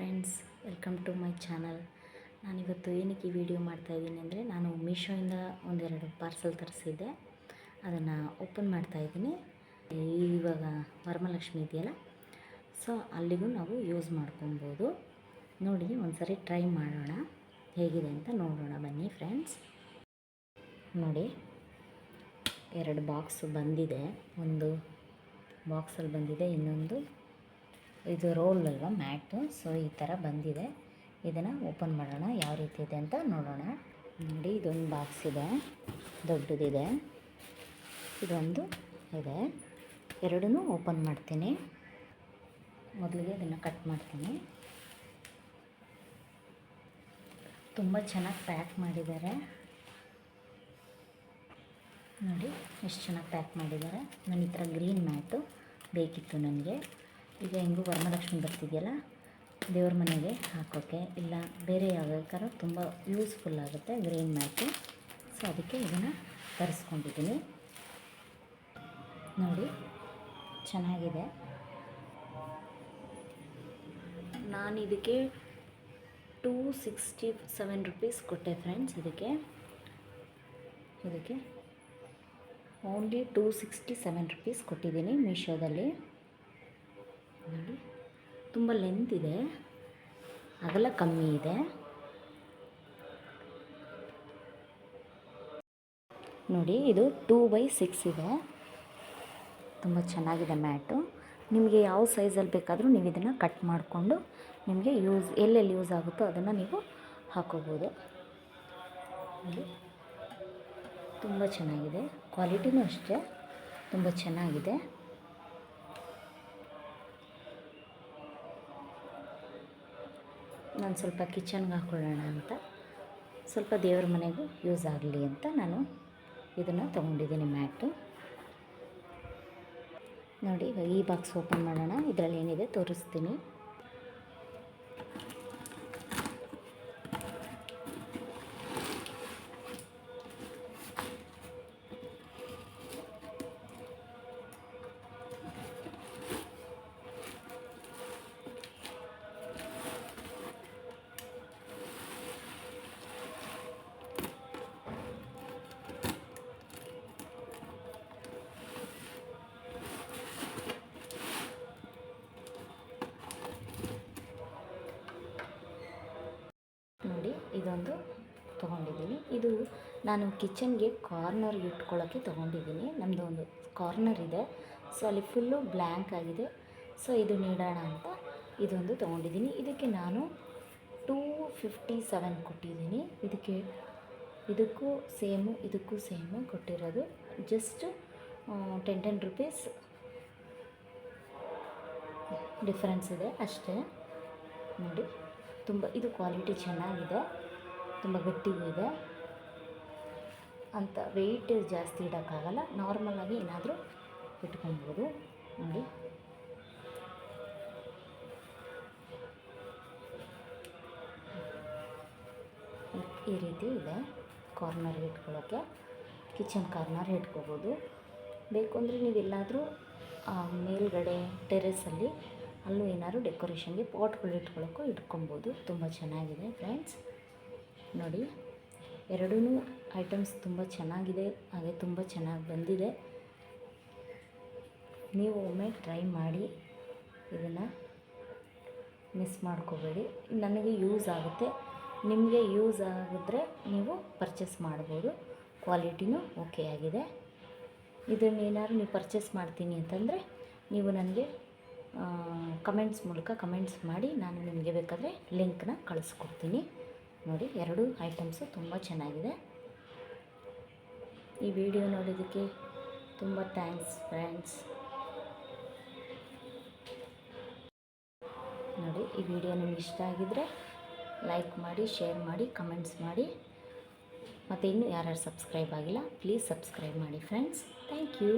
Friends, welcome to my channel. ನಾನಿವತ್ತು ಏನಕ್ಕೆ ಈ ವಿಡಿಯೋ ಮಾಡ್ತಾಯಿದ್ದೀನಿ ಅಂದರೆ, ನಾನು ಮೀಶೋಯಿಂದ ಒಂದೆರಡು ಪಾರ್ಸೆಲ್ ತರಿಸಿದ್ದೆ. ಅದನ್ನು ಓಪನ್ ಮಾಡ್ತಾಯಿದ್ದೀನಿ. ಇವಾಗ ವರಮಹಾಲಕ್ಷ್ಮಿ ಇದೆಯಲ್ಲ, ಸೊ ಅಲ್ಲಿಗೂ ನಾವು ಯೂಸ್ ಮಾಡ್ಕೊಬೋದು. ನೋಡಿ, ಒಂದ್ಸರಿ ಟ್ರೈ ಮಾಡೋಣ ಹೇಗಿದೆ ಅಂತ ನೋಡೋಣ ಬನ್ನಿ ಫ್ರೆಂಡ್ಸ್. ನೋಡಿ, 2 ಬಾಕ್ಸು ಬಂದಿದೆ. ಒಂದು ಬಾಕ್ಸಲ್ಲಿ ಬಂದಿದೆ, ಇನ್ನೊಂದು ಇದು ರೋಲ್ ಅಲ್ವಾ, ಮ್ಯಾಟು. ಸೊ ಈ ಥರ ಬಂದಿದೆ. ಇದನ್ನು ಓಪನ್ ಮಾಡೋಣ, ಯಾವ ರೀತಿ ಇದೆ ಅಂತ ನೋಡೋಣ. ನೋಡಿ, ಇದೊಂದು ಬಾಕ್ಸ್ ಇದೆ, ದೊಡ್ಡದಿದೆ. ಇದೊಂದು ಇದೆ. ಎರಡನ್ನೂ ಓಪನ್ ಮಾಡ್ತೀನಿ. ಮೊದಲಿಗೆ ಇದನ್ನು ಕಟ್ ಮಾಡ್ತೀನಿ. ತುಂಬ ಚೆನ್ನಾಗಿ ಪ್ಯಾಕ್ ಮಾಡಿದ್ದಾರೆ. ನೋಡಿ ಎಷ್ಟು ಚೆನ್ನಾಗಿ ಪ್ಯಾಕ್ ಮಾಡಿದ್ದಾರೆ. ನನ್ನ ಈ ಥರ ಗ್ರೀನ್ ಮ್ಯಾಟು ಬೇಕಿತ್ತು ನನಗೆ. ಈಗ ಹೆಂಗೂ ವರಮಹಾಲಕ್ಷ್ಮಿ ಬರ್ತಿದೆಯಲ್ಲ, ದೇವ್ರ ಮನೆಗೆ ಹಾಕೋಕ್ಕೆ ಇಲ್ಲ ಬೇರೆ ಯಾವುದಕ್ಕಾದ್ರೂ ತುಂಬ ಯೂಸ್ಫುಲ್ ಆಗುತ್ತೆ ಗ್ರೀನ್ ಮ್ಯಾಟು. ಸೊ ಅದಕ್ಕೆ ಇದನ್ನು ತರಿಸ್ಕೊಂಡಿದ್ದೀನಿ. ನೋಡಿ, ಚೆನ್ನಾಗಿದೆ. ನಾನು ಇದಕ್ಕೆ 267 ರೂಪೀಸ್ ಕೊಟ್ಟೆ ಫ್ರೆಂಡ್ಸ್. ಇದಕ್ಕೆ ಓನ್ಲಿ 267 ರೂಪೀಸ್ ಕೊಟ್ಟಿದ್ದೀನಿ ಮೀಶೋದಲ್ಲಿ. ನೋಡಿ, ತುಂಬ ಲೆಂತ್ ಇದೆ, ಅಗಲ ಕಮ್ಮಿ ಇದೆ. ನೋಡಿ, ಇದು 2x6 ಇದೆ. ತುಂಬ ಚೆನ್ನಾಗಿದೆ ಮ್ಯಾಟು. ನಿಮಗೆ ಯಾವ ಸೈಜಲ್ಲಿ ಬೇಕಾದರೂ ನೀವು ಇದನ್ನು ಕಟ್ ಮಾಡಿಕೊಂಡು ನಿಮಗೆ ಎಲ್ಲೆಲ್ಲಿ ಯೂಸ್ ಆಗುತ್ತೋ ಅದನ್ನು ನೀವು ಹಾಕೋಬೋದು. ನೋಡಿ, ತುಂಬ ಚೆನ್ನಾಗಿದೆ. ಕ್ವಾಲಿಟಿನೂ ಅಷ್ಟೇ ತುಂಬ ಚೆನ್ನಾಗಿದೆ. ನಾನು ಸ್ವಲ್ಪ ಕಿಚನ್ಗೆ ಹಾಕ್ಕೊಳ್ಳೋಣ ಅಂತ, ಸ್ವಲ್ಪ ದೇವ್ರ ಮನೆಗೂ ಯೂಸ್ ಆಗಲಿ ಅಂತ ನಾನು ಇದನ್ನು ತೊಗೊಂಡಿದ್ದೀನಿ ಮ್ಯಾಟು. ನೋಡಿ, ಇವಾಗ ಈ ಬಾಕ್ಸ್ ಓಪನ್ ಮಾಡೋಣ. ಇದರಲ್ಲಿ ಏನಿದೆ ತೋರಿಸ್ತೀನಿ. ನೋಡಿ, ಇದೊಂದು ತೊಗೊಂಡಿದ್ದೀನಿ. ಇದು ನಾನು ಕಿಚನ್ಗೆ ಕಾರ್ನರ್ಗೆ ಇಟ್ಕೊಳ್ಳೋಕ್ಕೆ ತೊಗೊಂಡಿದ್ದೀನಿ. ನಮ್ಮದು ಒಂದು ಕಾರ್ನರ್ ಇದೆ, ಸೊ ಅಲ್ಲಿ ಫುಲ್ಲು ಬ್ಲ್ಯಾಂಕ್ ಆಗಿದೆ. ಸೊ ಇದು ನೀಡೋಣ ಅಂತ ಇದೊಂದು ತೊಗೊಂಡಿದ್ದೀನಿ. ಇದಕ್ಕೆ ನಾನು 257 ಕೊಟ್ಟಿದ್ದೀನಿ. ಇದಕ್ಕೂ ಸೇಮು ಕೊಟ್ಟಿರೋದು. ಜಸ್ಟ್ 10 ರೂಪೀಸ್ ಡಿಫ್ರೆನ್ಸ್ ಇದೆ ಅಷ್ಟೇ. ನೋಡಿ, ತುಂಬ ಇದು ಕ್ವಾಲಿಟಿ ಚೆನ್ನಾಗಿದೆ, ತುಂಬ ಗಟ್ಟಿಗೂ ಇದೆ ಅಂತ. ವೆಯ್ಟ್ ಜಾಸ್ತಿ ಇಡೋಕ್ಕಾಗಲ್ಲ, ನಾರ್ಮಲಾಗಿ ಏನಾದರೂ ಇಟ್ಕೊಬೋದು. ನೋಡಿ, ಈ ರೀತಿ ಇದೆ. ಕಾರ್ನರ್ಗೆ ಇಟ್ಕೊಳ್ಳೋಕ್ಕೆ, ಕಿಚನ್ ಕಾರ್ನರ್ ಇಟ್ಕೋಬೋದು. ಬೇಕು ಅಂದರೆ ನೀವು ಎಲ್ಲಾದರೂ ಮೇಲ್ಗಡೆ ಟೆರೆಸಲ್ಲಿ ಅಲ್ಲೂ ಏನಾದ್ರು ಡೆಕೋರೇಷನ್ಗೆ ಪಾಟ್ಗಳು ಇಟ್ಕೊಳ್ಳೋಕ್ಕೂ ಇಟ್ಕೊಬೋದು. ತುಂಬ ಚೆನ್ನಾಗಿದೆ ಫ್ರೆಂಡ್ಸ್. ನೋಡಿ, ಎರಡೂ ಐಟಮ್ಸ್ ತುಂಬ ಚೆನ್ನಾಗಿದೆ, ಹಾಗೆ ತುಂಬ ಚೆನ್ನಾಗಿ ಬಂದಿದೆ. ನೀವು ಒಮ್ಮೆ ಟ್ರೈ ಮಾಡಿ, ಇದನ್ನು ಮಿಸ್ ಮಾಡ್ಕೋಬೇಡಿ. ನನಗೆ ಯೂಸ್ ಆಗುತ್ತೆ, ನಿಮಗೆ ಯೂಸ್ ಆಗಿದ್ರೆ ನೀವು ಪರ್ಚೇಸ್ ಮಾಡ್ಬೋದು. ಕ್ವಾಲಿಟಿನೂ ಓಕೆ ಆಗಿದೆ. ಇದನ್ನೇನಾದ್ರು ನೀವು ಪರ್ಚೇಸ್ ಮಾಡ್ತೀನಿ ಅಂತಂದರೆ ನೀವು ನನಗೆ ಕಮೆಂಟ್ಸ್ ಮೂಲಕ ಕಮೆಂಟ್ಸ್ ಮಾಡಿ, ನಾನು ನಿಮಗೆ ಬೇಕಾದರೆ ಲಿಂಕ್ನ ಕಳಿಸ್ಕೊಡ್ತೀನಿ. ನೋಡಿ, 2 ಐಟಮ್ಸು ತುಂಬ ಚೆನ್ನಾಗಿದೆ. ಈ ವಿಡಿಯೋ ನೋಡೋದಕ್ಕೆ ತುಂಬ ಥ್ಯಾಂಕ್ಸ್ ಫ್ರೆಂಡ್ಸ್. ನೋಡಿ, ಈ ವಿಡಿಯೋ ನಿಮ್ಗೆ ಇಷ್ಟ ಆಗಿದ್ದರೆ ಲೈಕ್ ಮಾಡಿ, ಶೇರ್ ಮಾಡಿ, ಕಮೆಂಟ್ಸ್ ಮಾಡಿ. ಮತ್ತು ಇನ್ನೂ ಯಾರ್ಯಾರು ಸಬ್ಸ್ಕ್ರೈಬ್ ಆಗಿಲ್ಲ, ಪ್ಲೀಸ್ ಸಬ್ಸ್ಕ್ರೈಬ್ ಮಾಡಿ ಫ್ರೆಂಡ್ಸ್. Thank you.